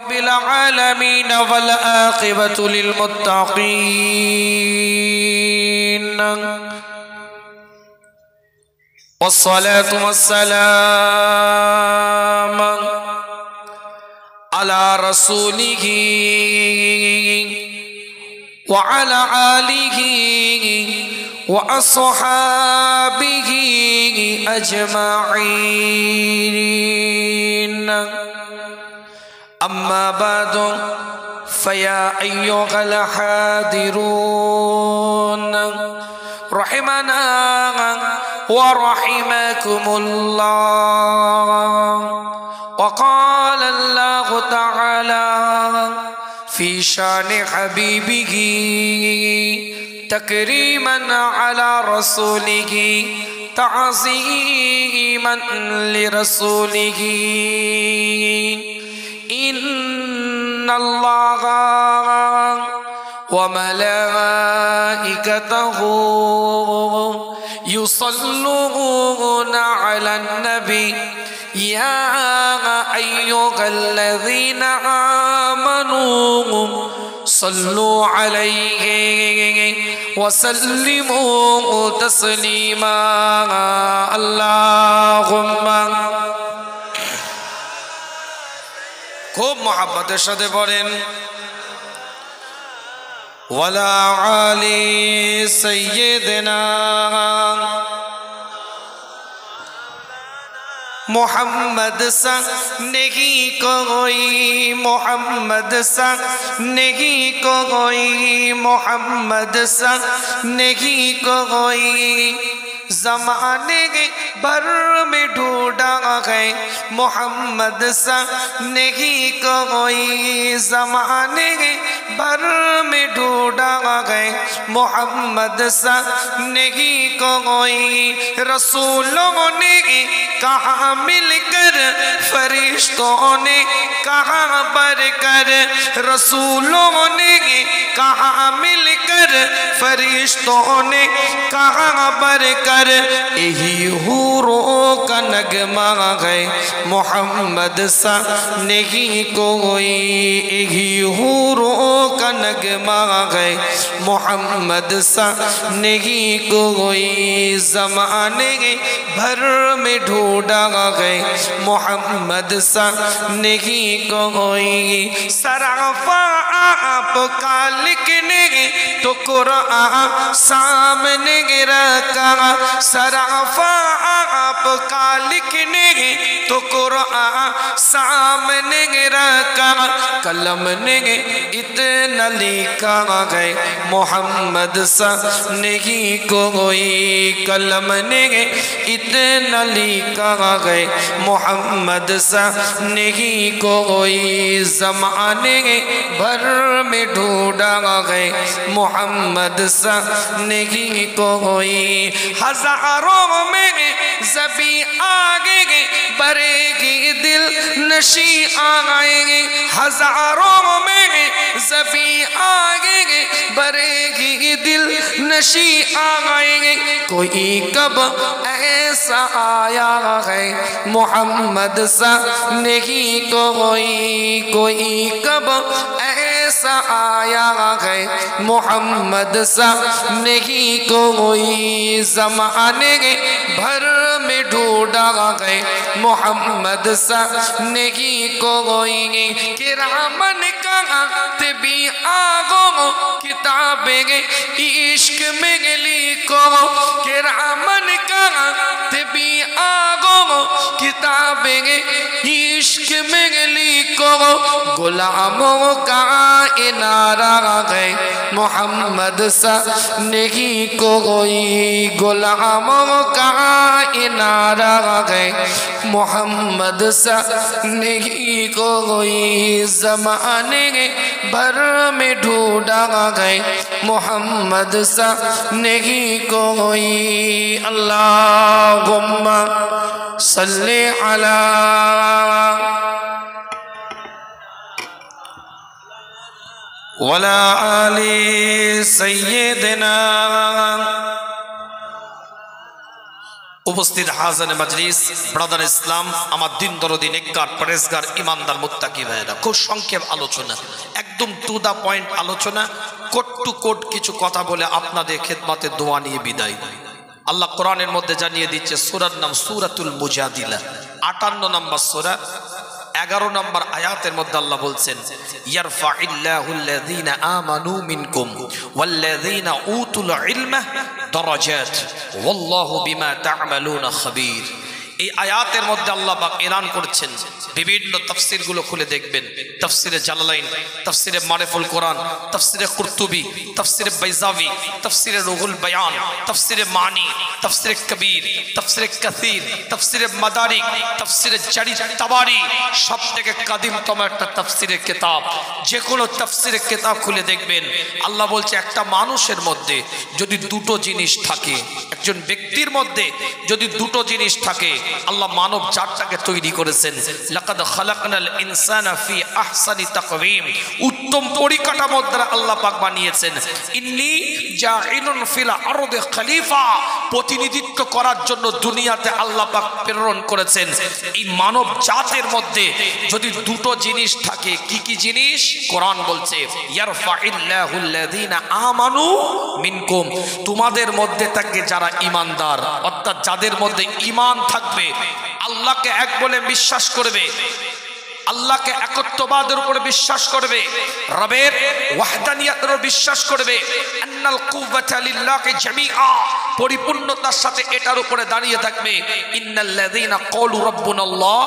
بالعالمين والعاقبة للمتقين والصلاة والسلام على رسوله وعلى آله وأصحابه أجمعين أما بعد فيا أيها الحاضرون رحمنا ورحمكم الله. وقال الله تعالى في شان حبيبه تكريما على رسوله تعظيما لرسوله إن الله وملائكته يصلون على النبي يا أيها الذين آمنوا صلوا عليه وسلموا تسليما. اللهم খুব মোহাব্বতের সাথে পড়েন ওয়ালা আলি সাইয়্যিদিনা मोहम्मद सा नहीं कोई मोहम्मद सा नहीं कोई मोहम्मद सा नहीं कोई ज़माने भर में ढूंढा है मोहम्मद सा नहीं कोई ज़माने भर में ढूंढा है मोहम्मद सा नहीं कोई रसूलों ने कहा मिलकर फरिश्तों ने कहा बढ़कर रसूलों ने कहा मिलकर फरिश्तों ने कहा बढ़कर यही हूरों का नगमा है मोहम्मद सा नहीं कोई यही हूरों का नगमा है मोहम्मद सा नहीं कोई ज़माने भर में ढूंढा गए मोहम्मद सा नहीं कोई सराफा आपका लिखने तो कुरान सामने रखा सराफा आपका लिखने तो कुरान सामने रखा कलम ने इतना लिखा है मोहम्मद सा नहीं कोई कलम ने इतना लिखा है मोहम्मद सा नहीं कोई ज़माने भर में ढूंढा है मोहम्मद सा नहीं कोई हजारों में ज़बी आगे बरेगी दिल नशी आएंगे हजारों में ज़बी आगे बरेगी दिल नशी आएंगे कोई कब ऐसा आया है मोहम्मद सा नहीं कोई कब ऐसा आया है मोहम्मद सा नहीं कोई ज़माने भर में ढूंढा है मोहम्मद सा नहीं कोई किरामन कहा भी आगो किताबें इश्क में लिखो किरामन कहा भी आगो किताबें इश्क में लिखो गुलामों का इनारा है मोहम्मद सा नहीं कोई गुलामों का इनारा है मोहम्मद सा नहीं कोई ज़माने भर में ढूंढा है मोहम्मद सा नहीं कोई। अल्लाहुम्मा सल्ली अला वला आली सय्यिदना উপস্থিত হাজানে মাজলিস, ব্রাদার ইসলাম, আমার দিন দরদি নেককার পরেজগার ইমানদার মুত্তাকি ভাইরা, খুব সংক্ষেপ আলোচনা, একদম টু দা পয়েন্ট আলোচনা, কোট টু কোট কিছু কথা বলে আপনাদের খেদমতে দোয়া নিয়ে বিদায়। আল্লাহ কোরআনের মধ্যে জানিয়ে দিচ্ছে, সূরার নাম সূরাতুল মুজাদিলা, 58 নম্বর সূরা, 11 নম্বর আয়াতের মধ্যে আল্লাহ বলছেন, ইয়ারফাইল্লাহুল্লাযীনা আমানু মিনকুম ওয়াল্লাযীনা উতুল ইলমা দারাজাত ওয়াল্লাহু বিমা তা'মালুনা খাবীর। এই আয়াতের মধ্যে আল্লাহ পাক এলান করছেন, বিভিন্ন তাফসীরগুলো খুলে দেখবেন, তাফসীরে জালালাইন, তাফসীরে মারিফুল কোরআন, তাফসীরে কুরতুবী, তাফসীরে বাইজাভী, তাফসীরে রুহুল বায়ান, তাফসীরে মানি, তাফসীরে কবীর, তাফসীরে কাসীর, তাফসীরে মাদারিক, তাফসীরে জারি তাবারি, সবথেকে কাদিমতম একটা তাফসীরের কিতাব। যে কোনো তাফসীরের কিতাব খুলে দেখবেন, আল্লাহ বলছে একটা মানুষের মধ্যে যদি দুটো জিনিস থাকে, একজন ব্যক্তির মধ্যে যদি দুটো জিনিস থাকে, আল্লাহ মানব জাতটাকে তৈরি করেছেন, লাকাদ খালাকনাল ইনসানা ফি আহসানি তাকওয়িম, উত্তম পরিকাঠামোর দ্বারা আল্লাহ পাক বানিয়েছেন। ইন্নী জাইলুন ফিল আরদি খলিফা, প্রতিনিধিত্ব করার জন্য দুনিয়াতে আল্লাহ পাক প্রেরণ করেছেন। এই মানব জাতের মধ্যে যদি দুটো জিনিস থাকে, কি কি জিনিস? কোরআন বলছে, ইয়ারফাইল্লাহুল্লাযীনা আমানু মিনকুম, তোমাদের মধ্যে থাকে যারা ঈমানদার, অর্থাৎ যাদের মধ্যে ঈমান থাকবে, আল্লাহকে এক বলে বিশ্বাস করবে, আল্লাহকে একত্ববাদের উপরে বিশ্বাস করবে, রবের ওয়াহদানিয়াতের উপর বিশ্বাস করবে, আন্নাল কুওয়াতা লিল্লাহি জামিআ, পরিপূর্ণতার সাথে এটার উপরে দাঁড়িয়ে থাকবে। ইন্নাল্লাযীনা ক্বালু রাব্বুনাল্লাহ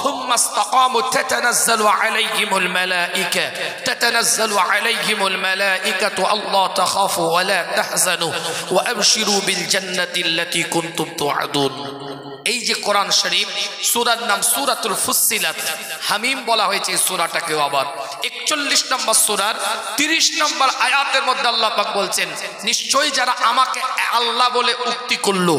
সুম্মা ইসতাকামু তাতানাজ্জালু আলাইহিমুল মালায়েকা তাতানাজ্জালু আলাইহিমুল মালায়েকাতু আল্লা তাখাফু ওয়া লা তাহজানু ওয়া আবশিরু বিল জান্নাতিল্লাতী কুনতুম তুআদুন। এই যে কোরআন শরীফ, সূরার নাম সূরাতুল ফুসসিলাত, হামিম বলা হয়েছে এই সূরাটাকেও। আবার 41 নম্বর সূরার 30 নম্বর আয়াতের মধ্যে আল্লাহ পাক বলছেন, নিশ্চয়ই যারা আমাকে আল্লাহ বলে উক্তি করলো,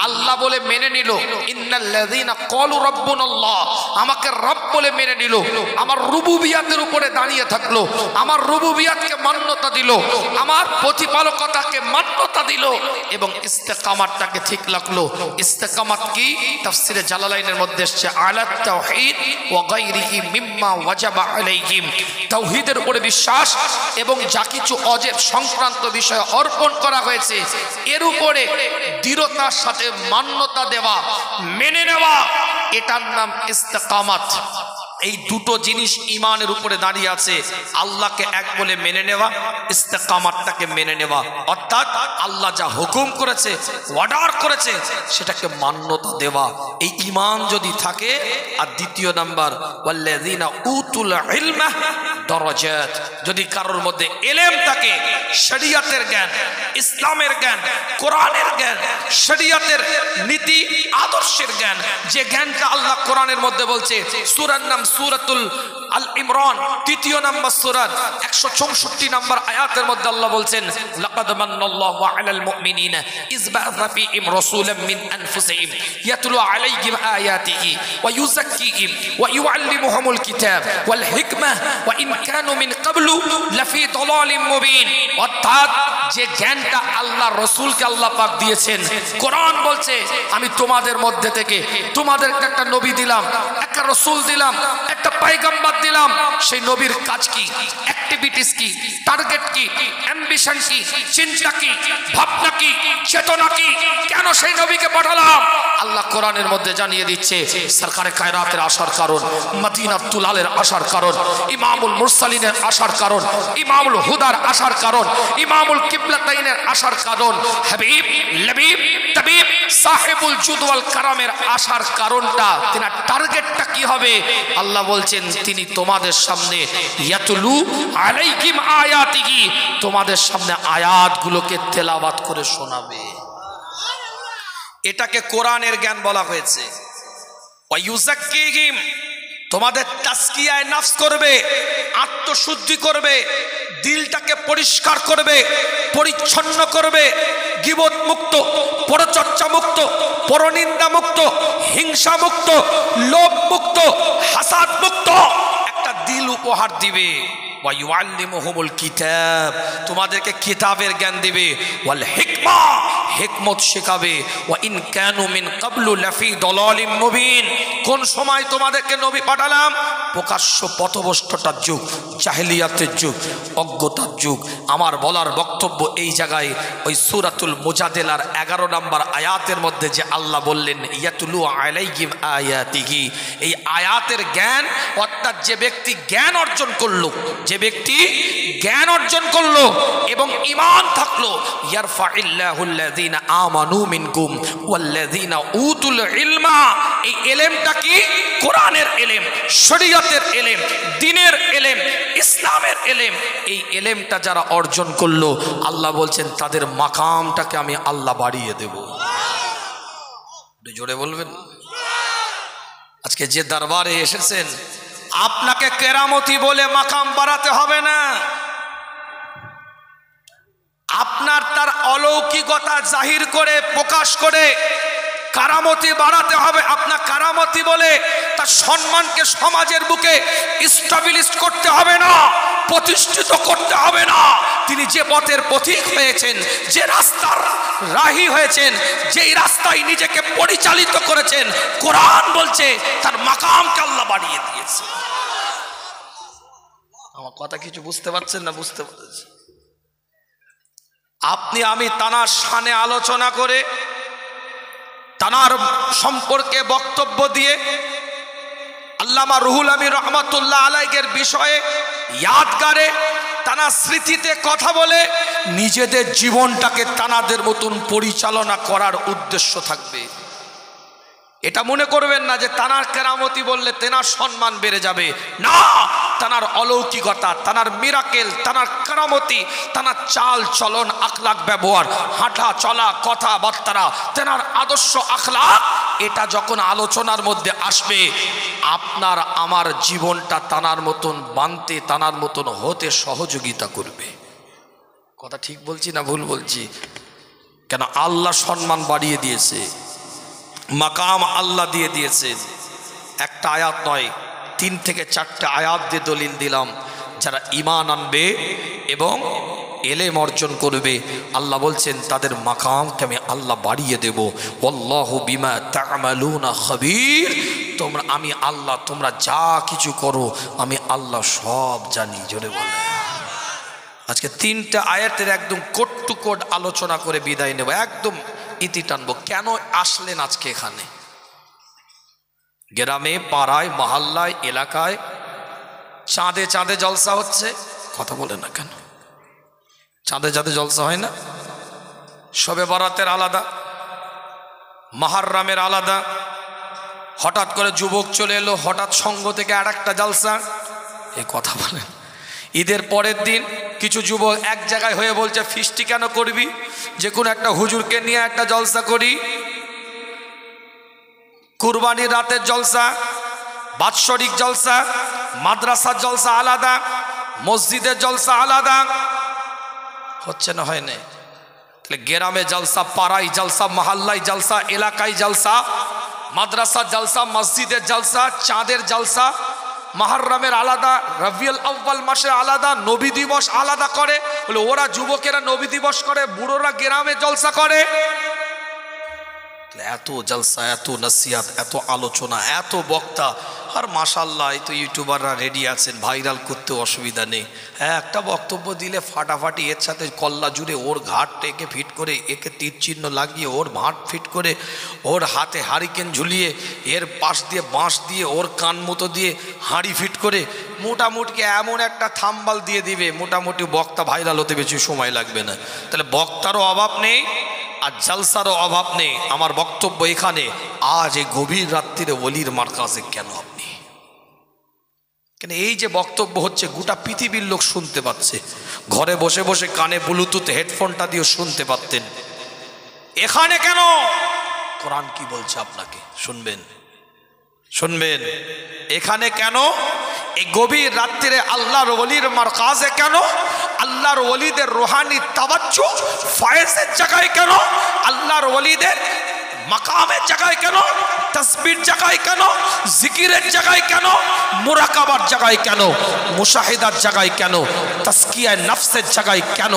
আল্লাহ বলে মেনে নিল, ইন্নাল্লাযীনা ক্বালু রাব্বুনাল্লাহ, আমাকে রব বলে মেনে নিল, আমার রুবুবিয়াতের উপরে দাঁড়িয়ে থাকলো, আমার রুবুবিয়াতকে মান্যতা দিল, আমার প্রতিপালকতাকে মান্যতা দিল এবং ইস্তেকামাতটাকে ঠিক রাখলো। ইস্তেকামাত কি? তাফসীরে জালালাইনের মধ্যে এসেছে, আলাত তাওহীদ ওয়া গায়রিহি মিম্মা ওয়াজাবা আলাইহিম, তাওহীদের উপরে বিশ্বাস এবং যা কিছু অজেব সংক্রান্ত বিষয় অর্পণ করা হয়েছে এর উপরে দৃঢ়তার সাথে মান্যতা দেওয়া, মেনে নেওয়া, এটার নাম ইস্তেকামাত। এই দুটো জিনিস ঈমানের উপরে দাঁড়িয়ে আছে, আল্লাহকে এক বলে মেনে নেওয়া, ইস্তেকামাতটাকে মেনে নেওয়া, অর্থাৎ আল্লাহ যা হুকুম করেছে, অর্ডার করেছে, সেটাকে মান্যতা দেওয়া। এই ঈমান যদি থাকে, আর দ্বিতীয় নাম্বার ওয়াল্লাযীনা উতুল ইলমা দারাজাত, যদি কারোর মধ্যে ইলম থাকে, শরীয়তের জ্ঞান, ইসলামের জ্ঞান, কোরআনের জ্ঞান, শরীয়তের নীতি আদর্শের জ্ঞান, যে জ্ঞানটা আল্লাহ কোরআনের মধ্যে বলছে, সূরার নাম সূরাতুল আল ইমরান, 3 নম্বর সূরার 164 নম্বর আয়াতের মধ্যে আল্লাহ বলছেন, লাকাদ মান্নাল্লাহু আলাল মুমিনিনা ইয বা'আথা ফীহিম রাসূলাম মিন আনফুসিহিম ইয়াতলু আলাইহিম আয়াতিহি ওয়া ইউযাক্কিহিম ওয়া ইউআল্লিমুহুমুল কিতাব ওয়াল হিকমাহ ওয়া ইন কানু মিন ক্বাবলু লাফি দালালিম মুবিন। অর্থাৎ যে জ্ঞানটা আল্লাহ রাসূলকে আল্লাহ পাক দিয়েছেন, কোরআন বলছে, আমি তোমাদের মধ্যে থেকে তোমাদেরকে একটা নবী দিলাম, একটা রাসূল দিলাম, একটা পয়গম্বর দিলাম। সেই নবীর কাজ কি, অ্যাক্টিভিটিস কি, টার্গেট কি, অ্যাম্বিশন কি, চিন্তা কি, ভাবনা কি, চেতনা কি, কেন সেই নবীকে পাঠালাম, আল্লাহ কোরআনের মধ্যে জানিয়ে দিচ্ছে। সরকারে কায়নাতের আসার কারণ, মদিনার তুলালের আসার কারণ, ইমামুল মুরসালিনের আসার কারণ, ইমামুল হুদার আসার কারণ, ইমামুল কিবলাতাইনের আসার কারণ, হাবিব লবিব তাবিব সাহেবুল জুদ ওয়াল কারামের আসার কারণটা, তিনার টার্গেটটা কি হবে? আল্লাহ বলছেন, তিনি তোমাদের সামনে ইয়াতলু আলাইহিম আয়াতিহি, তোমাদের সামনে আয়াতগুলোকে তেলাওয়াত করে শোনাবে। এটাকে কোরআনের জ্ঞান বলা হয়েছে। ওয়া ইউযাক্কিহিম, তোমাদের তাসকিয়ায়ে নফস করবে, আত্মশুদ্ধি করবে, দিলটাকে পরিষ্কার করবে, পরিচ্ছন্ন করবে, গীবত মুক্ত, পরচর্চা মুক্ত, পরনিন্দা মুক্ত, হিংসা মুক্ত, লোভ মুক্ত, হাসাদ মুক্ত একটা দিল উপহার দিবে। ওয়া ইউআল্লিমুহুমুল কিতাব, তোমাদেরকে কিতাবের জ্ঞান দিবে। ওয়াল হিকমা, হিকমত শেখাবে। ওয়া ইন কানু মিন ক্বাবলু লাফি দালালিম মুবিন। কোন সময় তোমাদেরকে নবী পাঠালাম? প্রকাশ্য পথভ্রষ্টতার যুগ, জাহেলিয়াতের যুগ, অজ্ঞতার যুগ। আমার বলার বক্তব্য এই জায়গায় ওই সূরাতুল মুজাদিলার 11 নম্বর আয়াতের মধ্যে যে আল্লাহ বললেন ইয়াতুলু আলাইহিম আয়াতিহি, এই আয়াতের জ্ঞান, অর্থাৎ যে ব্যক্তি জ্ঞান অর্জন করলো, যে ব্যক্তি জ্ঞান অর্জন করলো এবং ঈমান থাকলো, ইয়ারফাইল্লাহুল্লাযীনা আমানু মিনকুম ওয়াল্লাযীনা উতুল ইলমা। এই ইলমটা কি? কোরআনের ইলম, শরীয়তের ইলম, দ্বীনের ইলম, ইসলামের ইলম। এই ইলমটা যারা অর্জন করলো, আল্লাহ বলছেন তাদের মাকামটাকে আমি আল্লাহ বাড়িয়ে দেব। জোরে বলবেন। আজকে যে দরবারে এসেছেন, আপনাকে কেরামতি বলে মাকাম বাড়াতে হবে না। আপনার তার অলৌকিকতা জাহির করে, প্রকাশ করে কারামতি বাড়াতে হবে। আপনার কারামতি বলে তার সম্মানকে সমাজের বুকে স্টাবলিশ করতে হবে না, প্রতিষ্ঠিত করতে হবে না। তিনি যে পথের পথিক হয়েছেন, যে রাস্তার রাহি হয়েছেন, যেই রাস্তায় নিজেকে পরিচালিত করেছেন, কোরআন বলছে তার মাকামকে আল্লাহ বাড়িয়ে দিয়েছে। আমার কথা কিছু বুঝতে পারছেন না? বুঝতে পারছেন? আপনি আমি তানার শানে আলোচনা করে, তানার সম্পর্কে বক্তব্য দিয়ে, আল্লামা রুহুল আমিন রহমাতুল্লাহ আলাইহির বিষয়ে ইয়াদগারে তানার স্মৃতিতে কথা বলে নিজেদের জীবনটাকে তানাদের মতন পরিচালনা করার উদ্দেশ্য থাকবে। এটা মনে করবেন না যে তানার কেরামতি বললে তেনার সম্মান বেড়ে যাবে। না, তানার অলৌকিকতা, তানার মিরাকেল, তানার কেরামতি, তানার চাল চলন, আখলাক, ব্যবহার, হাঁটা চলা, কথাবার্তা, তেনার আদর্শ আখলাক, এটা যখন আলোচনার মধ্যে আসবে, আপনার আমার জীবনটা তানার মতন বানতে, তানার মতন হতে সহযোগিতা করবে। কথা ঠিক বলছি না ভুল বলছি? কেন? আল্লাহ সম্মান বাড়িয়ে দিয়েছে, মাকাম আল্লাহ দিয়ে দিয়েছে। একটা আয়াত নয়, 3 থেকে 4টে আয়াত দিয়ে দলিল দিলাম। যারা ঈমান আনবে এবং এলেম অর্জন করবে, আল্লাহ বলছেন তাদের মাকামকে আমি আল্লাহ বাড়িয়ে দেব। আল্লাহু বিমা তা'মালুনা খাবীর। তোমরা, আমি আল্লাহ, তোমরা যা কিছু করো আমি আল্লাহ সব জানি। জোরে বলে। আজকে 3টা আয়াতের একদম কোট টু কোট আলোচনা করে বিদায় নেব, একদম ইতি টানবো। কেন আসলেন আজকে এখানে? গ্রামে, পাড়ায়, মহল্লায়, এলাকায় চাঁদে চাঁদে জলসা হচ্ছে। কথা বলে না কেন? চাঁদে চাঁদে জলসা হয় না? শবে বরাতের আলাদা, মুহররমের আলাদা। হঠাৎ করে যুবক চলে এলো, হঠাৎ সঙ্গ থেকে আর একটা জলসা। এই কথা বলেন। ঈদের পরের দিন কিছু যুবক এক জায়গায় হয়ে বলছে ফিস্টি কেন করবি, যে কোনো একটা হুজুরকে নিয়ে একটা জলসা করি। কুরবানির রাতের জলসা, বাৎসরিক জলসা, মাদ্রাসার জলসা আলাদা, মসজিদের জলসা আলাদা। হচ্ছে না? হয় না? তাহলে গ্রামে জলসা, পাড়ায় জলসা, মহল্লায় জলসা, এলাকায় জলসা, মাদ্রাসার জলসা, মসজিদের জলসা, চাঁদের জলসা, মুহররমের আলাদা, রবিউল আউয়াল মাসে আলাদা, নবী দিবস আলাদা করে। বলে ওরা যুবকেরা নবী দিবস করে, বুড়োরা গ্রামে জলসা করে। এত জলসা, এত নসিহত, এত আলোচনা, এত বক্তা, আর মাশাআল্লাহ এই তো ইউটিউবাররা রেডি আছেন, ভাইরাল করতে অসুবিধা নেই। হ্যাঁ, একটা বক্তব্য দিলে ফাটাফাটি এর সাথে কল্লা জুড়ে ওর ঘাট একে ফিট করে, একে তীর চিহ্ন লাগিয়ে ওর ভাঁট ফিট করে, ওর হাতে হারিকেন ঝুলিয়ে, এর পাশ দিয়ে বাঁশ দিয়ে, ওর কান মতো দিয়ে হাঁড়ি ফিট করে, মোটামুটি এমন একটা থাম্বাল দিয়ে দিবে, মোটামুটি বক্তা ভাইরাল হতে বেশি সময় লাগবে না। তাহলে বক্তারও অভাব নেই আর জলসারও অভাব নেই। আমার বক্তব্য এখানে, আজ এই গভীর রাত্রিরে ওলির মারকাজে কেন আপনি? কেন এই যে বক্তব্য হচ্ছে গোটা পৃথিবীর লোক শুনতে পাচ্ছে, ঘরে বসে বসে কানে ব্লুটুথ হেডফোনটা দিয়ে শুনতে পারতেন, এখানে কেন? কোরআন কি বলছে আপনাকে শুনবেন, শুনবেন। এখানে কেন? এই গভীর রাত্রিরে আল্লাহর ওলির মারকাজে কেন? আল্লাহর ওলিদের রুহানি তাওয়াজ্জু ফয়েজের জায়গায় কেন? আল্লাহর ওলিদের মাকামের জায়গায় কেন, তাসবির জায়গায় কেন, জিকিরের জায়গায় কেন, মুরাকাবার জায়গায় কেন, মুশাহিদার জায়গায় কেন, তাসকিয়ায়ে নফসের জায়গায় কেন?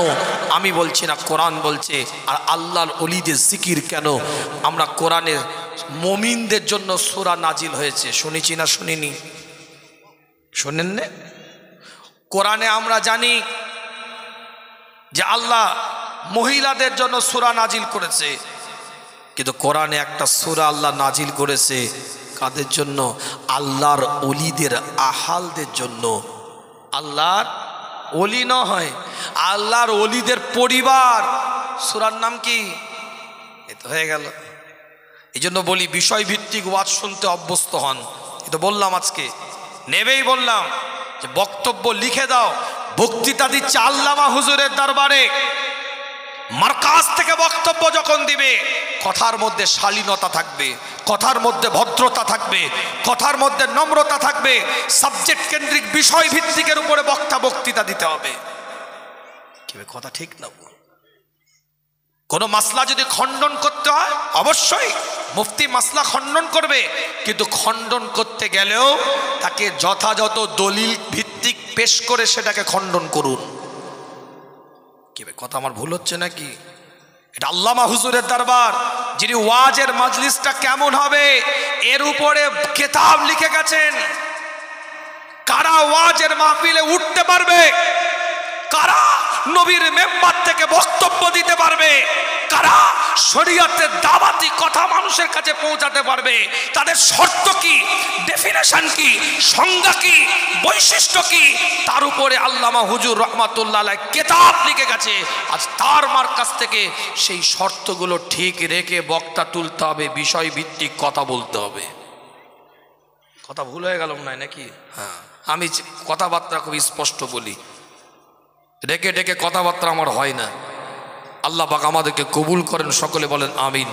আমি বলছি না, কোরআন বলছে। আর আল্লাহর ওলিদের জিকির কেন? আমরা কোরআনের মুমিনদের জন্য সূরা নাজিল হয়েছে, শুনেছি না শুনিনি? শোনেন না? কোরআনে আমরা জানি যে আল্লাহ মহিলাদের জন্য সূরা নাজিল করেছে, কিন্তু কোরআনে একটা সূরা আল্লাহ নাজিল করেছে কাদের জন্য? আল্লাহর ওলিদের আহালদের জন্য। আল্লাহর ওলি নয়, আল্লাহর ওলিদের পরিবার। সূরার নাম কি? এ তো হয়ে গেল। এই জন্য বলি বিষয়ভিত্তিক ওয়াজ শুনতে অভ্যস্ত হন। এটা বললাম আজকে, নেবেই বললাম যে বক্তব্য লিখে দাও। বক্তৃতা দিচ্ছে আল্লামা হুজুরের দরবারে, মারকাজ থেকে বক্তব্য যখন দিবে কথার মধ্যে শালীনতা থাকবে, কথার মধ্যে ভদ্রতা থাকবে, কথার মধ্যে নম্রতা থাকবে। সাবজেক্ট কেন্দ্রিক বিষয় ভিত্তিকের উপরে বক্তৃতা দিতে হবে। কি কথা ঠিক না? কোনো মাসলা যদি খণ্ডন করতে হয় অবশ্যই মুফতি মাসলা খণ্ডন করবে, কিন্তু খণ্ডন করতে গেলেও তাকে যথাযথ দলিল ভিত্তিক পেশ করে সেটাকে খণ্ডন করুন। কি কথা আমার ভুল হচ্ছে নাকি? এটা আল্লামা হুজুরের দরবার, যিনি ওয়াজের মাজলিসটা কেমন হবে এর উপরে কিতাব লিখে গেছেন। কারা ওয়াজের মাহফিলে উঠতে পারবে, কারা নবীর মেম্বার থেকে বক্তব্য দিতে পারবে, কারা শরীয়তের দাওয়াতি কথা মানুষের কাছে পৌঁছাতে পারবে, তাদের শর্ত কি, ডেফিনেশন কি, সংজ্ঞা কি, বৈশিষ্ট্য কি, তার উপরে আল্লামা হুজুর রহমাতুল্লাহ আলাইহি কিতাব লিখে গেছে। আজ তার মারকাজ থেকে সেই শর্তগুলো ঠিক রেখে বক্তা তুলতে হবে, বিষয় ভিত্তিক কথা বলতে হবে। কথা ভুল হয়ে গেল না নাকি? হ্যাঁ, আমি কথাবার্তা খুব স্পষ্ট বলি, ডেকে ডেকে কথাবার্তা আমার হয় না। আল্লাহ পাক আমাদেরকে কবুল করেন, সকলে বলেন আমিন।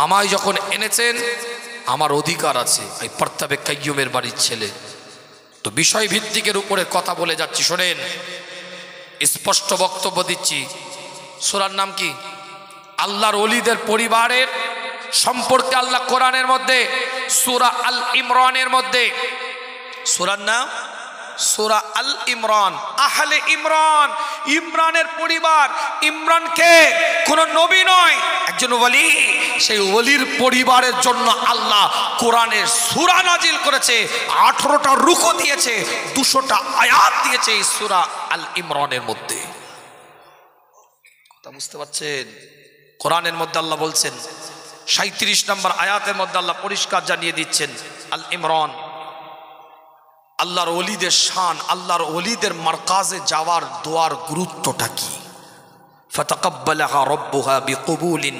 আমায় যখন এনেছেন আমার অধিকার আছে, এই পর্তাবে কাইয়ুমের বাড়ির ছেলে, তো বিষয় ভিত্তিকের উপরে কথা বলে যাচ্ছি। শোনেন, স্পষ্ট বক্তব্য দিচ্ছি। সূরার নাম কি? আল্লাহর ওলিদের পরিবারের সম্পর্কে আল্লাহ কোরআনের মধ্যে সূরা আল ইমরানের মধ্যে, সূরার নাম সূরা আল ইমরান, আহলে ইমরান, ইমরানের পরিবার। ইমরানকে কোন নবী নয়, একজন ওলি। সেই ওলির পরিবারের জন্য আল্লাহ কোরআনের সূরা নাজিল করেছে, 18টা রুকু দিয়েছে, 200টা আয়াত দিয়েছে এই সূরা আল ইমরানের মধ্যে। কথা বুঝতে পারছেন? কোরআনের মধ্যে আল্লাহ বলছেন, 37 নম্বর আয়াতের মধ্যে আল্লাহ পরিষ্কার জানিয়ে দিচ্ছেন আল ইমরান। আল্লাহর ওলিদের শান, আল্লাহর ওলিদের মারকাজে যাওয়ার দোয়ার গুরুত্বটা কি? ফাতাকাব্বালাহা রাব্বুহা বিকবুলিন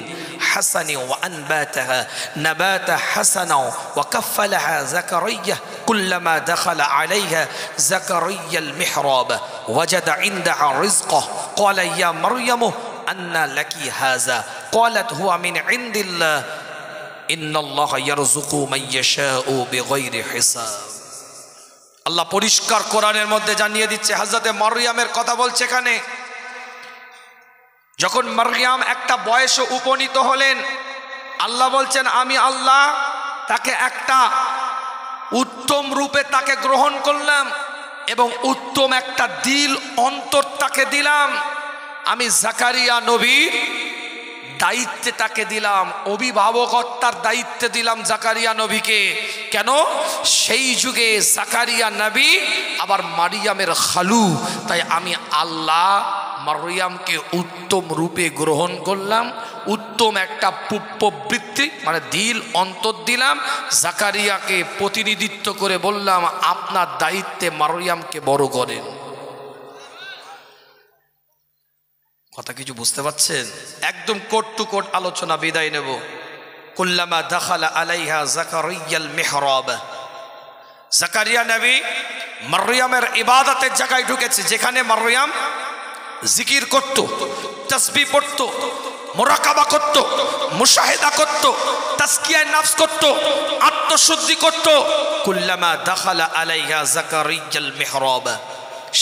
হাসানি ওয়া আনবাতাহা নাবাতা হাসানা ওয়া কাফফালাহা যাকারিয়া কুল্লামা দাখালা আলাইহা যাকারিয়াল মিহরাব ওয়াজাদা ইনদাহা রিজকা ক্বালা ইয়া মারইয়ামু আন্না লাকি হাযা ক্বালাত হুয়া মিন ইনদিল্লাহ ইন্নাল্লাহা ইয়ারযুকু মান ইয়াশাউ বিগাইরি হিসাব। আল্লাহ পরিষ্কার কোরআনের মধ্যে জানিয়ে দিচ্ছে, হযরতে মারইয়ামের কথা বলছে এখানে। যখন মারইয়াম একটা বয়সে উপনীত হলেন, আল্লাহ বলছেন আমি আল্লাহ তাকে একটা উত্তম রূপে তাকে গ্রহণ করলাম এবং উত্তম একটা দিল অন্তর তাকে দিলাম। আমি জাকারিয়া নবীর দায়িত্বে তাকে দিলাম, অভিভাবকত্বার দায়িত্বে দিলাম জাকারিয়া নবীকে। কেন? সেই যুগে জাকারিয়া নবী আবার মারিয়ামের খালু, তাই আমি আল্লাহ মারিয়ামকে উত্তম রূপে গ্রহণ করলাম, উত্তম একটা পুপ্পবৃত্তি মানে দিল অন্তর দিলাম। জাকারিয়াকে প্রতিনিধিত্ব করে বললাম আপনার দায়িত্বে মারিয়ামকে বড় করেন। কথা কিছু বুঝতে পারছেন? একদম কোট টু কোট আলোচনা, বিদায় নেব। কুল্লামা দাখালা আলাইহা যাকারিয়াল মিহরাব, জাকারিয়া নবী মারইয়ামের ইবাদতের জায়গায় ঢুকেছে, যেখানে মারইয়াম জিকির করত, তাসবিহ পড়ত, মুরাকাবা করত, মুশাহিদা করত, তাজকিয়ায়ে নফস করত, আত্মশুদ্ধি করত। কুল্লামা দাখালা আলাইহা যাকারিয়াল মিহরাব,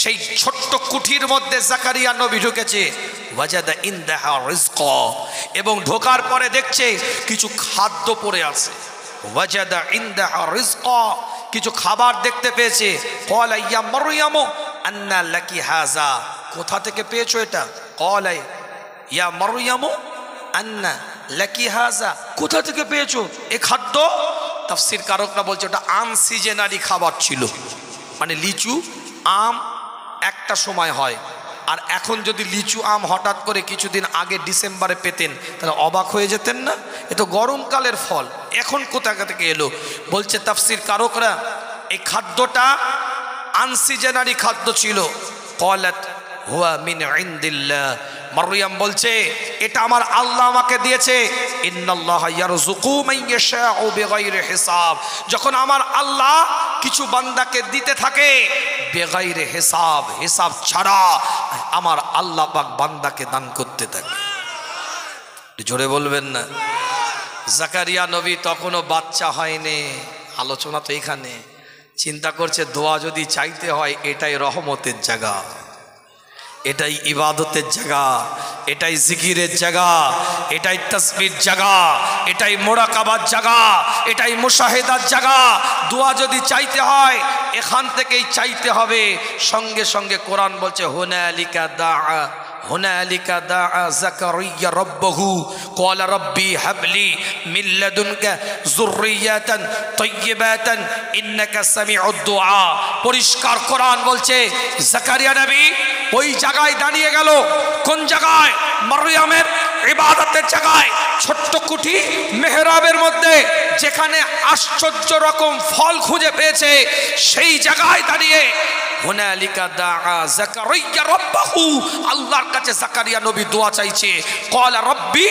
সেই ছোট্ট কুঠির মধ্যে জাকারিয়া নবী ঢুকেছে। ওয়াজাদা ইনদাহা রিজকা, এবং ঢোকার পরে দেখছে কিছু খাদ্য পড়ে আছে। ওয়াজাদা ইনদাহা রিজকা, কিছু খাবার দেখতে পেয়েছে। ক্বালা ইয়া মারইয়াম আন্না লাকি হাযা, কোথা থেকে পেয়েছো এটা? ক্বালা ইয়া মারইয়াম আন্না লাকি হাযা, কোথা থেকে পেয়েছো এই খাদ্য? তাফসীর কারকরা বলছে ওটা আনসিজনারি খাবার ছিল, মানে লিচু আম একটা সময় হয়, আর এখন যদি লিচু আম হঠাৎ করে কিছুদিন আগে ডিসেম্বরে পেতেন তাহলে অবাক হয়ে যেতেন না? এ তো গরমকালের ফল, এখন কোথা থেকে এলো? বলছে তাফসীর কারকরা এই খাদ্যটা আনসিজনারি খাদ্য ছিল। ক্বালাত হুয়া মিন ইনদিল্লাহ, মারইয়াম বলছে এটা আমার আল্লাহ আমাকে দিয়েছে। ইন্নাল্লাহা ইয়ারযুকু মান ইয়াশাউ বিগাইরি হিসাব, যখন আমার আল্লাহ কিছু বান্দাকে দিতে থাকে বেগাইরে হিসাব, হিসাব ছাড়া আমার আল্লাহ পাক বান্দাকে দান করতে থাকে। জোরে বলবেন না? জাকারিয়া নবী তখনও বাচ্চা হয়নি, আলোচনা তো এখানে। চিন্তা করছে দোয়া যদি চাইতে হয় এটাই রহমতের জায়গা, এটাই ইবাদতের জায়গা, এটাই জিকিরের জায়গা, এটাই তাসবির জায়গা, এটাই মুরাকাবার জায়গা, এটাই মুশাহিদার জায়গা। দোয়া যদি চাইতে হয় এখান থেকেই চাইতে হবে। সঙ্গে সঙ্গে কোরআন বলছে হুনালিকা দাআ, হুনালিকা দাআ যাকারিয়া রাব্বাহু ক্বালা রাব্বি হাবলি মিন লাদুনকা যুররিয়াতান তাইয়্যিবাতান ইন্নাকা সামিউদ দুআ। পরিষ্কার কোরআন বলছে জাকারিয়া নবী ওই জায়গায় দাঁড়িয়ে গেল। কোন জায়গায়? মারইয়ামের ইবাদতের জায়গায়, ছোট্ট কুঠি মেহরাবের মধ্যে, যেখানে আশ্চর্য রকম ফল খুঁজে পেয়েছে সেই জায়গায় দাঁড়িয়ে হুনালিকা দাআ যাকারিয়া রাব্বাহু, আল্লাহর কাছে জাকারিয়া নবী দোয়া চাইছে। ক্বালা রাব্বি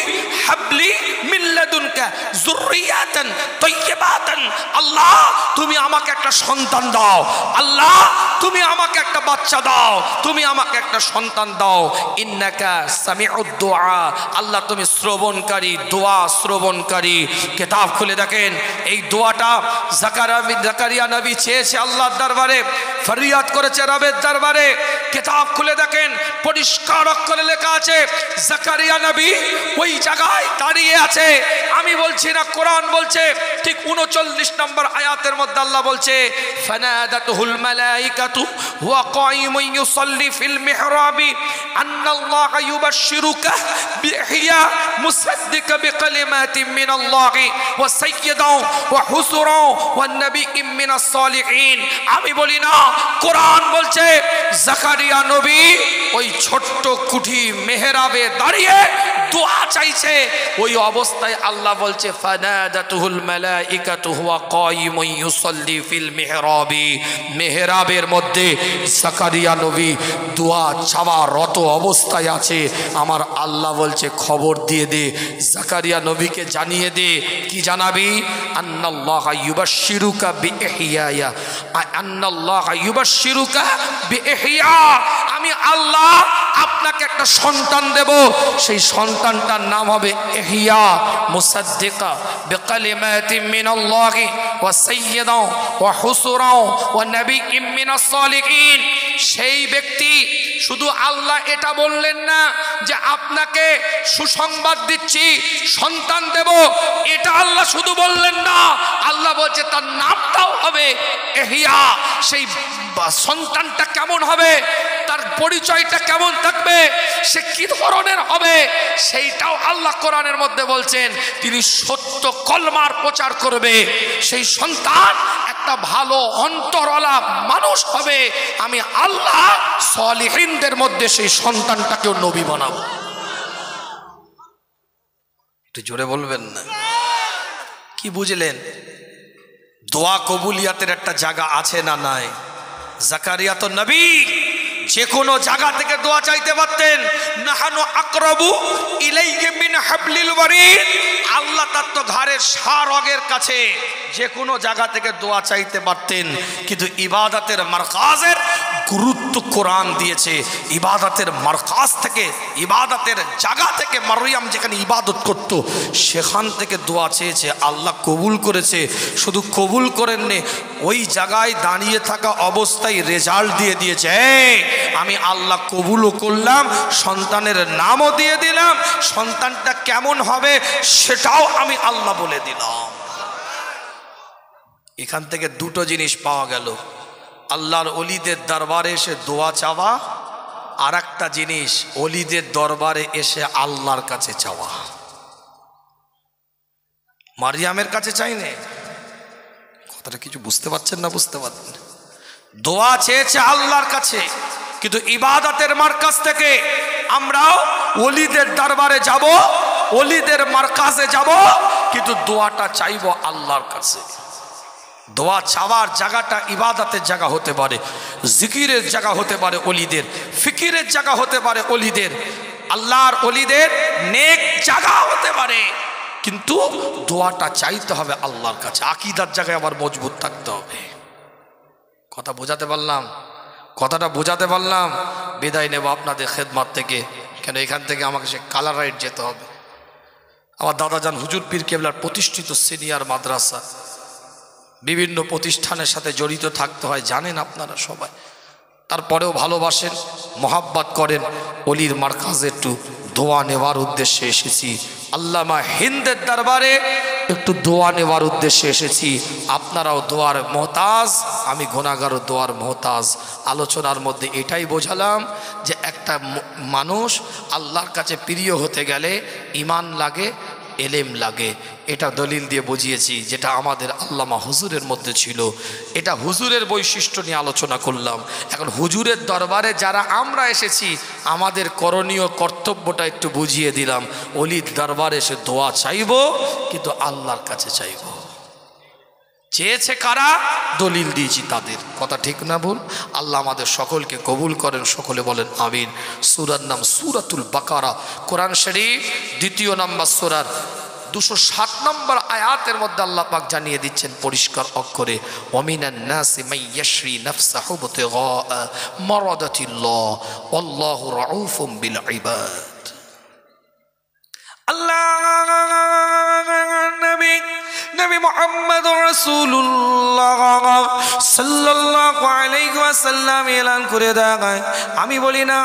হাবলি মিন লাদুনকা যুররিয়াতান তাইয়্যিবাতান, আল্লাহ তুমি আমাকে একটা সন্তান দাও, আল্লাহ তুমি আমাকে একটা বাচ্চা দাও, তুমি আমাকে একটা সন্তান দাও। ইন্নাকা সামিউদ দুআ, আল্লাহ তুমি শ্রবণকারী, দোয়া শ্রবণকারী। কিতাব খুলে দেখেন এই দোয়াটা জাকারিয়া নবী চেয়েছে আল্লাহর দরবারে, ফরিয়াদ করেছে রবের দরবারে। কিতাব খুলে দেখেন পরিষ্কার অক্ষরে লেখা আছে জাকারিয়া নবী ওই জায়গায় দাঁড়িয়ে আছে। আমি বলছি না, কোরআন বলছে। ঠিক 39 নম্বর আয়াতের মধ্যে আল্লাহ বলছে ফানাদাতুহুল মালাইকাতু হুয়া কায়িমুন ইউসাল্লি ফিল মিহরাবি আন্নাল্লাহা ইউবাশশিরুকা বিইহইয়া মুসাদ্দিকা বিকালিমাতিন মিনাল্লাহি ওয়া সাইয়্যিদান ওয়া হুসুরান ওয়ান নাবিয়্যিন মিনাস সালিহিন। আমি বলি না, কোরআন বলছে জাকারিয়া নবী ওই ছোট্ট কুঠি মেহরাবে দাঁড়িয়ে দোয়া চাইছে। ওই অবস্থায় আল্লাহ বলছে ফানাদাতুহুল মালাইকাতু হুয়া কায়িমুন ইউসাল্লি ফিল মিহরাবি, মেহরাবের মধ্যে জাকারিয়া নবী দোয়া চাওয়ারত অবস্থায় আছে। আমার আল্লাহ বলছে খবর দিয়ে দে, জাকারিয়া নবীকে জানিয়ে দে। কি জানাবি? আন্নাল্লাহা ইউবাশশিরুকা বিইহইয়া, আন্নাল্লাহা ইউবাশশিরুকা বিইহইয়া, আমি আল্লাহ আপনাকে একটা সন্তান দেব, সেই সন্তানটার নাম হবে ইহইয়া মুসাদ্দিকা বিকালিমাতিন মিনাল্লাহি ওয়া সাইয়্যিদান ওয়া হুসুরান ওয়া নাবিয়্যিন মিনাস সালিহিন। সেই ব্যক্তি শুধু আল্লাহ এটা বললেন না যে আপনাকে সুসংবাদ দিচ্ছি সন্তান দেব, এটা আল্লাহ শুধু বললেন না, আল্লাহ বলছে তার নামটাও হবে ইহইয়া। সেই সন্তানটা কেমন হবে, তার পরিচয়টা কেমন থাকবে, সে কি ধরনের হবে, সেইটাও আল্লাহ কোরআনের মধ্যে বলছেন। তিনি সত্য কলমার প্রচার করবে, সেই সন্তান একটা ভালো অন্তরওয়ালা মানুষ হবে। আমি আল্লাহ সালিহিনদের মধ্যে সেই সন্তানটাকেও নবী বানাবো। একটু জোরে বলবেন না? কি বুঝলেন? দোয়া কবুলিয়াতের একটা জায়গা আছে না নাই? জাকারিয়া তো নবী, যে কোনো জায়গা থেকে দোয়া চাইতে পারতেন। নাহানু আকরাবু ইলাইহি মিন হাবলিল ওয়ারিদ, আল্লাহ তার তো ঘাড়ের শারগের কাছে, যে কোনো জায়গা থেকে দোয়া চাইতে পারতেন। কিন্তু ইবাদতের মারকাজের গুরুত্ব কোরআন দিয়েছে। ইবাদতের মারকাজ থেকে, ইবাদতের জায়গা থেকে মারিয়াম যেখানে ইবাদত করত সেখান থেকে দোয়া চেয়েছে, আল্লাহ কবুল করেছে। শুধু কবুল করেননি, ওই জায়গায় দাঁড়িয়ে থাকা অবস্থায় রেজাল্ট দিয়ে দিয়েছে, আমি আল্লাহ কবুলও করলাম, সন্তানের নামও দিয়ে দিলাম, সন্তানটা কেমন হবে সেটাও আমি আল্লাহ বলে দিলাম। এখান থেকে দুটো জিনিস পাওয়া গেল, আল্লাহর ওলিদের দরবারে এসে দোয়া চাওয়া, আর একটা জিনিস ওলিদের দরবারে এসে আল্লাহর কাছে চাওয়া। মারিয়ামের কাছে চাইনে, কথাটা কিছু বুঝতে পারছেন না? বুঝতে পারছেন? দোয়া চেয়েছে আল্লাহর কাছে, কিন্তু ইবাদতের মারকাজ থেকে আমরাও ওলিদের দরবারে যাব, ওলিদের মারকাজে যাব, কিন্তু দোয়াটা চাইব আল্লাহর কাছে। দোয়া চাওয়ার জায়গাটা ইবাদতের জায়গা হতে পারে, জিকিরের জায়গা হতে পারে ওলিদের, ফিকিরের জায়গা হতে পারে ওলিদের, আল্লাহর ওলিদের নেক জায়গা হতে পারে, কিন্তু দোয়াটা চাইতে হবে আল্লাহর কাছে। আকীদার জায়গায় আবার মজবুত থাকতে হবে। কথা বোঝাতে পারলাম? কথাটা বোঝাতে পারলাম? বিদায় নেব আপনাদের খেদমত থেকে, কেন এখান থেকে আমাকে সে কালার রাইড যেতে হবে। আমার দাদাজান হুজুর পীর কেবলার প্রতিষ্ঠিত সিনিয়র মাদ্রাসা, বিভিন্ন প্রতিষ্ঠানের সাথে জড়িত থাকতে হয়, জানেন আপনারা সবাই। তারপরেও ভালোবাসেন, মহাব্বত করেন। অলির মারকাজে একটু দোয়া নেওয়ার উদ্দেশ্যে এসেছি, আল্লামা হিন্দের দরবারে একটু দোয়া নেওয়ার উদ্দেশ্যে এসেছি। আপনারাও দোয়ার মহতাজ, আমি গুনাহগারও দোয়ার মহতাজ। আলোচনার মধ্যে এটাই বোঝালাম যে একটা মানুষ আল্লাহর কাছে প্রিয় হতে গেলে ঈমান লাগে, এলেম লাগে। এটা দলিল দিয়ে বুঝিয়েছি, যেটা আমাদের আল্লামা হুজুরের মধ্যে ছিল। এটা হুজুরের বৈশিষ্ট্য নিয়ে আলোচনা করলাম। এখন হুজুরের দরবারে যারা আমরা এসেছি, আমাদের করণীয় কর্তব্যটা একটু বুঝিয়ে দিলাম। অলির দরবারে এসে দোয়া চাইব, কিন্তু আল্লাহর কাছে চাইব। চেয়েছে কারা? দলিল দিয়েছি তাদের। কথা ঠিক না ভুল? আল্লাহ আমাদের সকলকে কবুল করেন, সকলে বলেন আমিন। সূরার নাম সূরাতুল বাকারা, কোরআন শরীফ ২য় নম্বর সূরার ২৬০ নম্বর আয়াতের মধ্যে আল্লাহ পাক জানিয়ে দিচ্ছেন পরিষ্কার অক্ষরে, ওয়ামিনান নাসি মাইয়াশরি নাফসাহু বিতিগা মারাদাতিল্লাহ ওয়াল্লাহু রাউফুম বিল ইবাদ। আল্লাহ নবী মুহাম্মদুর রাসূলুল্লাহ সাল্লাল্লাহু আলাইহি ওয়াসাল্লাম এলান করে দেয়, আমি বলি না,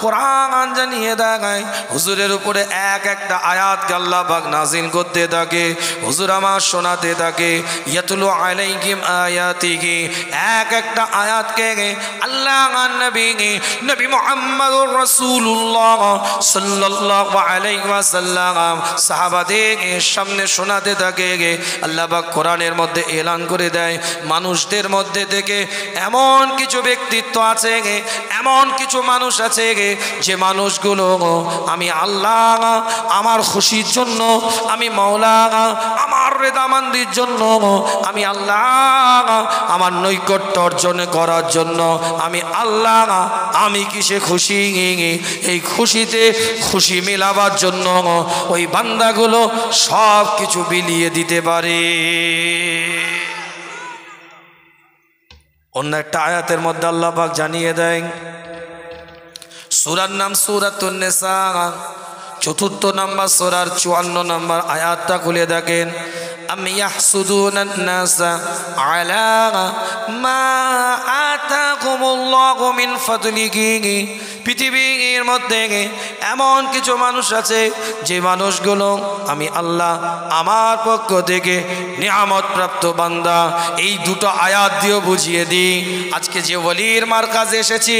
কোরআন জানিয়ে দেয়। হুজুরের উপরে এক একটা আয়াতকে আল্লাহ পাক নাজিল করতে থাকে, হুজুর আমার শোনাতে থাকে। ইয়াতলু আলাইহিম আয়াতিহি, এক একটা আয়াতকে আল্লাহ নবী মুহাম্মদুর রাসূলুল্লাহ সাল্লাল্লাহু আলাইহি ওয়াসাল্লাম সাহাবাদের সামনে শোনাতে থাকে। আল্লাহ পাক কোরআনের মধ্যে এলান করে দেয়, মানুষদের মধ্যে থেকে এমন কিছু ব্যক্তিত্ব আছে, এমন কিছু মানুষ আছে, যে মানুষগুলো আমি আল্লাহ আমার খুশির জন্য, আমি মাওলা আমার রেদামান্দির জন্য, আমি আল্লাহ আমার নৈকট্য অর্জন করার জন্য, আমি আল্লাহ আমি কিসে খুশি, এই খুশিতে খুশি মেলাবার জন্য ওই বান্দাগুলো সব কিছু বিলিয়ে দিতে পারে। অন্য একটা আয়াতের মধ্যে আল্লাহ পাক জানিয়ে দেন, সূরার নাম সূরাতুন নিসা, ৪র্থ নম্বর সূরার ৫৪ নম্বর আয়াতটা খুলে দেখেন। আম ইয়াহসুদুনান নাসা আলা মা আতাকুমুল্লাহু মিন ফাদলিহি, পৃথিবীর মধ্যে এমন কিছু মানুষ আছে, যে মানুষগুলো আমি আল্লাহ আমার পক্ষ থেকে নিয়ামত প্রাপ্ত বান্দা। এই দুটো আয়াত দিয়ে বুঝিয়ে দিই, আজকে যে ওলির মারকাজে এসেছি,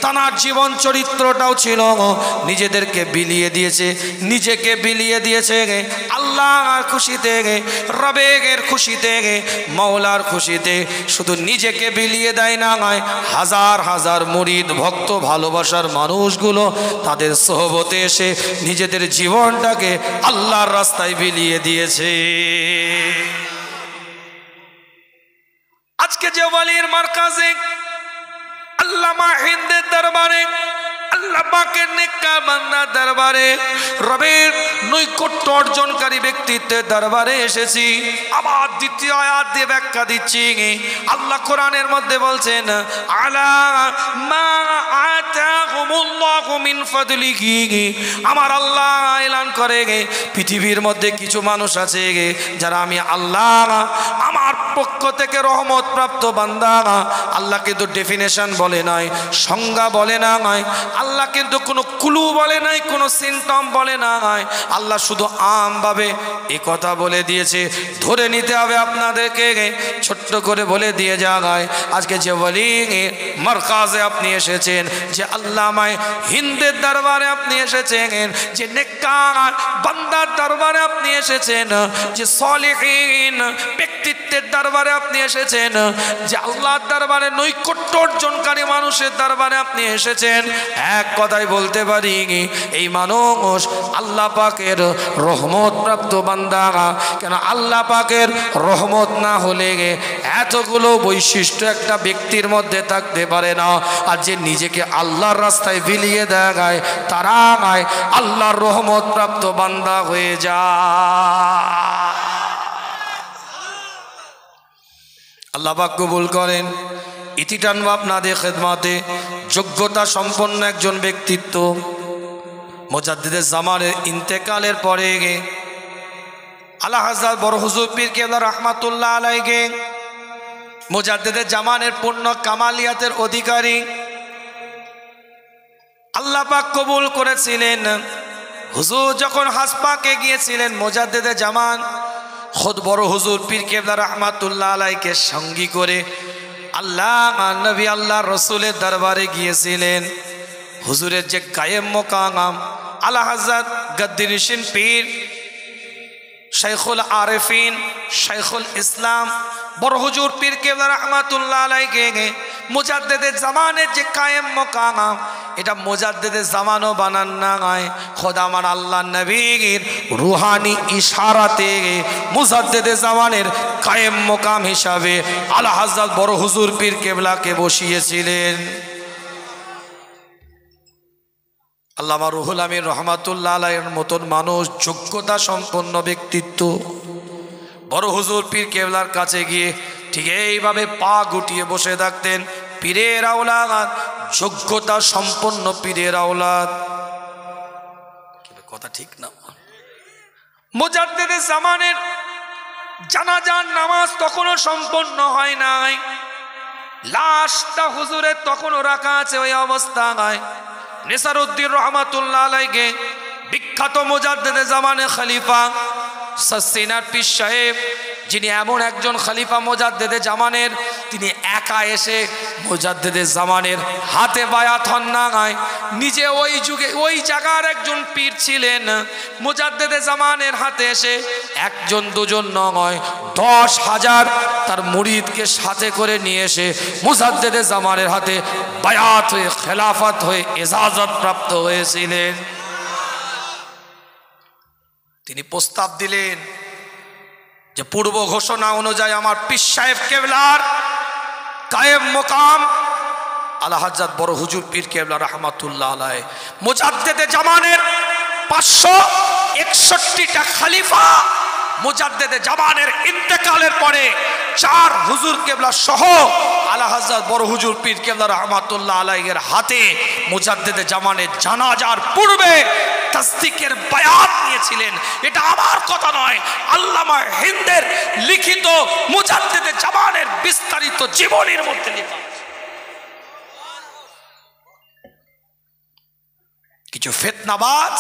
তার জীবন চরিত্রটাও ছিল নিজেদেরকে বিলিয়ে দিয়েছে, নিজেকে বিলিয়ে দিয়েছে আল্লাহর খুশিতে, রবের খুশিতে, মাওলার খুশিতে। শুধু নিজেকে বিলিয়ে দেয় না, হাজার হাজার মুরিদ ভক্ত ভালোবাসার মানুষগুলো তাদের সোহবতে এসে নিজেদের জীবনটাকে আল্লাহর রাস্তায় বিলিয়ে দিয়েছে। আজকে যে ওলির মারকাজে আল্লামা হিন্দের দরবারে আল্লাহ পাকের নেককার বান্দার দরবারে, রবের নৈকট্য অর্জনকারী ব্যক্তিত্বের দরবারে এসেছি। আবার দ্বিতীয় আয়াত দিয়ে ব্যাখ্যা দিচ্ছি। আল্লাহ কোরআনের মধ্যে বলছেন, আলা মা আতাকুমুল্লাহু মিন ফাদলিহি, আমার আল্লাহ এলান করে পৃথিবীর মধ্যে কিছু মানুষ আছে যারা আমি আল্লাহ আমার পক্ষ থেকে রহমত প্রাপ্ত বান্দা। আল্লাহ কিন্তু ডেফিনেশন বলে নাই, সংজ্ঞা বলে নাই, আল্লাহ কিন্তু কোনো ক্লু বলে নাই, কোনো সিমটম বলে নাই। আল্লাহ শুধু আমভাবে এ কথা বলে দিয়েছে, ধরে নিতে হবে আপনাদেরকে। ছোট্ট করে বলে দিয়ে যায়, আজকে যে বলি মারকাজে আপনি এসেছেন, যে আল্লামায়ে হিন্দের দরবারে আপনি এসেছেন, যে নেককার বান্দার দরবারে আপনি এসেছেন, যে সলিহিন ব্যক্তিত্বের দরবারে আপনি এসেছেন, যে আল্লাহর দরবারে নৈকট্য অর্জনকারী মানুষের দরবারে আপনি এসেছেন, এক কথাই বলতে পারি এই মানুষ আল্লাহ পাকের রহমত প্রাপ্ত বান্দা। কেন আল্লাহ পাকের রহমত না হলে এতগুলো বৈশিষ্ট্য একটা ব্যক্তির মধ্যে থাকতে পারে না। আর যে নিজেকে আল্লাহর রাস্তায় বিলিয়ে দেয় তারা আল্লাহর রহমত প্রাপ্ত বান্দা হয়ে যায়। আল্লাহ পাক কবুল করেন। ইতি টানবো আপনাদের খেদমতে যোগ্যতা সম্পন্ন একজন ব্যক্তিত্ব মুজাদ্দিদে জামানের ইন্তেকালের পরে আলা হযরত বড় হুজুর পীর কেবলা রাহমাতুল্লাহ আলাইহি মুজাদ্দিদে জামানের পূর্ণ কামালিয়াতের অধিকারী আল্লাহ পাক কবুল করেছিলেন। হুজুর যখন হাসপাকে গিয়েছিলেন, মুজাদ্দিদে জামান খুদ বড় হুজুর পীর কেবলা রাহমাতুল্লাহ আলাইহিকে সঙ্গী করে আল্লাহ নবী আল্লাহ রসুলের দরবারে গিয়েছিলেন। হুজুরের যে কায়েম মোকাম আলা হযরত গদ্দিনিশিন পীর শাইখুল আরিফিন শাইখুল ইসলাম বড় হুজুর পীর কেবলা রাহমাতুল্লাহ আলাইহি মুজাদ্দিদে জামানের যে কায়েম মোকাম, এটা মুজাদ্দিদে জামানও বানান নাই, খোদা আমার আল্লাহ নবীর রুহানি ইশারাতে মুজাদ্দিদে জামানের কায়েম মোকাম হিসাবে আলা হযরত বড় হুজুর পীর কেবলাকে বসিয়েছিলেন। আল্লামা রুহুল আমিন রহমাতুল্লাহ আলাইহির মতন মানুষ, যোগ্যতা সম্পন্ন ব্যক্তিত্ব বড় হুজুর পীর কেবলার কাছে গিয়ে ঠিক এইভাবে পা গুটিয়ে বসে থাকতেন। পীরের আওলাদ, যোগ্যতা সম্পন্ন পীরের আওলাদ। কথা ঠিক না? মুজাদ্দিদে জামানের জানাজার নামাজ তখনও সম্পন্ন হয় নাই, লাশটা হুজুরের তখনও রাখা আছে ওই অবস্থায়। নেসারউদ্দিন রহমাতুল্লাহ আলাইহি বিখ্যাত মুজাদ্দিদে জামানের খলিফা সাসসিনার পীর সাহেব, যিনি এমন একজন খলিফা মুজাদ্দিদে জামানের, তিনি একা এসে মুজাদ্দিদে জামানের হাতে বায়াত হন না, নিজে ওই যুগে ওই জায়গার একজন পীর ছিলেন। মুজাদ্দিদে জামানের হাতে এসে একজন দুজন নয়, 10,000 তার মুরিদকে সাথে করে নিয়ে এসে মুজাদ্দিদে জামানের হাতে বায়াত হয়ে খেলাফত হয়ে ইজাজত প্রাপ্ত হয়েছিলেন। তিনি প্রস্তাব দিলেন যে পূর্ব ঘোষণা অনুযায়ী আমার পীর সাহেব কেবলার কায়েম মোকাম আলা হযরত বড় হুজুর পীর কেবলা রাহমাতুল্লাহ আলাইহি মুজাদ্দিদে জামানের 561টা খলিফা মুজাদ্দিদে জামানের ইন্তেকালের পরে 4 হুজুর কেবলা সহ আলা হযরত বড় হুজুর পীর কেবলা রাহমাতুল্লাহ আলাইহির হাতে মুজাদ্দিদে জামানের জানাজার পূর্বে তাসদিকের বায়াত নিয়েছিলেন। এটা আমার কথা নয়, আল্লামা হিন্দের লিখিত মুজাদ্দিদে জামানের বিস্তারিত জীবনীর মধ্যে লেখা। কিছু ফিতনাবাজ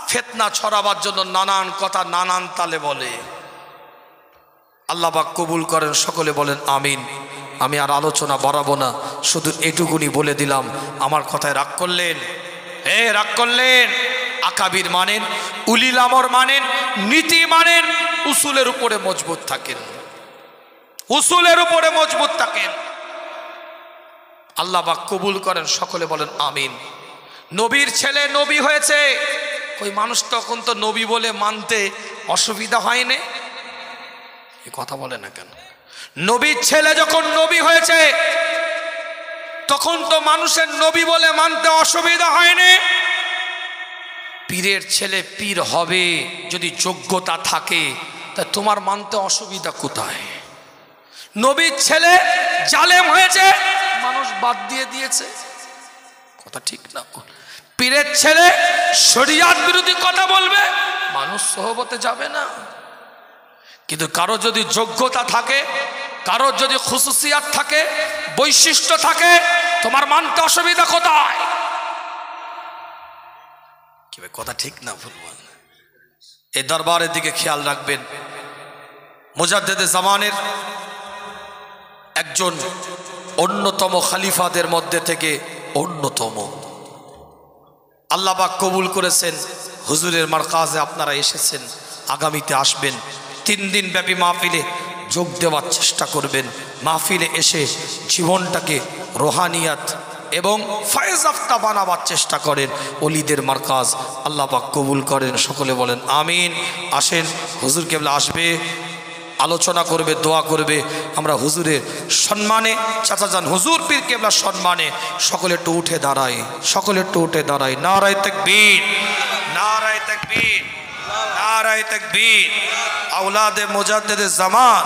ফিতনা ছড়াবার জন্য নানান কথা নানান তালে বলে। আল্লাহ পাক কবুল করেন, সকলে বলেন আমিন। আমি আর আলোচনা বাড়াবো না, শুধু এটুকুনি বলে দিলাম। আমার কথায় রাগ করলেন? রাগ করলেন? আকাবির মানেন, উলিল আমর মানেন, নীতি মানেন, উসুলের উপরে মজবুত থাকেন, উসুলের উপরে মজবুত থাকেন। আল্লাহ পাক কবুল করেন, সকলে বলেন আমিন। নবীর ছেলে নবী হয়েছে, ওই মানুষ তখন তো নবী বলে মানতে অসুবিধা হয়নি, এ কথা বলে না কেন? নবীর ছেলে যখন নবী হয়েছে, তখন তো মানুষের নবী বলে মানতে অসুবিধা হয়নি। পীরের ছেলে পীর হবে যদি যোগ্যতা থাকে, তা তোমার মানতে অসুবিধা কোথায়? নবীর ছেলে জালেম হয়েছে, মানুষ বাদ দিয়ে দিয়েছে, কথা ঠিক না? পীরের ছেলে শরিয়াত বিরোধী কথা বলবে, মানুষ সোহবতে যাবে না। কিন্তু কারো যদি যোগ্যতা থাকে, কারো যদি খুসুসিয়াত থাকে, বৈশিষ্ট্য থাকে, তোমার মানতে অসুবিধা কোথায়? কি কথা ঠিক না ভুল? এই দরবারের দিকে খেয়াল রাখবেন। মুজাদ্দেদে জামানের একজন অন্যতম খলিফাদের মধ্যে থেকে অন্যতম, আল্লাহ পাক কবুল করেছেন। হুজুরের মারকাজে আপনারা এসেছেন, আগামীতে আসবেন। 3 দিন ব্যাপী মাহফিলে যোগ দেওয়ার চেষ্টা করবেন। মাহফিলে এসে জীবনটাকে রোহানিয়াত এবং ফয়েজ আফতা বানাবার চেষ্টা করেন। ওলিদের মারকাজ আল্লাহ পাক কবুল করেন, সকলে বলেন আমিন। আসেন, হুজুর কেবলা আসবে, আলোচনা করবে, দোয়া করবে। আমরা হুজুরের সম্মানে, চাচা যান হুজুর পীর কেবলা সম্মানে সকলে একটু উঠে দাঁড়াই, সকলে একটু উঠে দাঁড়াই। নারায়ে তাকবীর, নারায়ে তাকবীর, নারায়ে তাকবীর। আওলাদে মুজাদ্দেদে জামান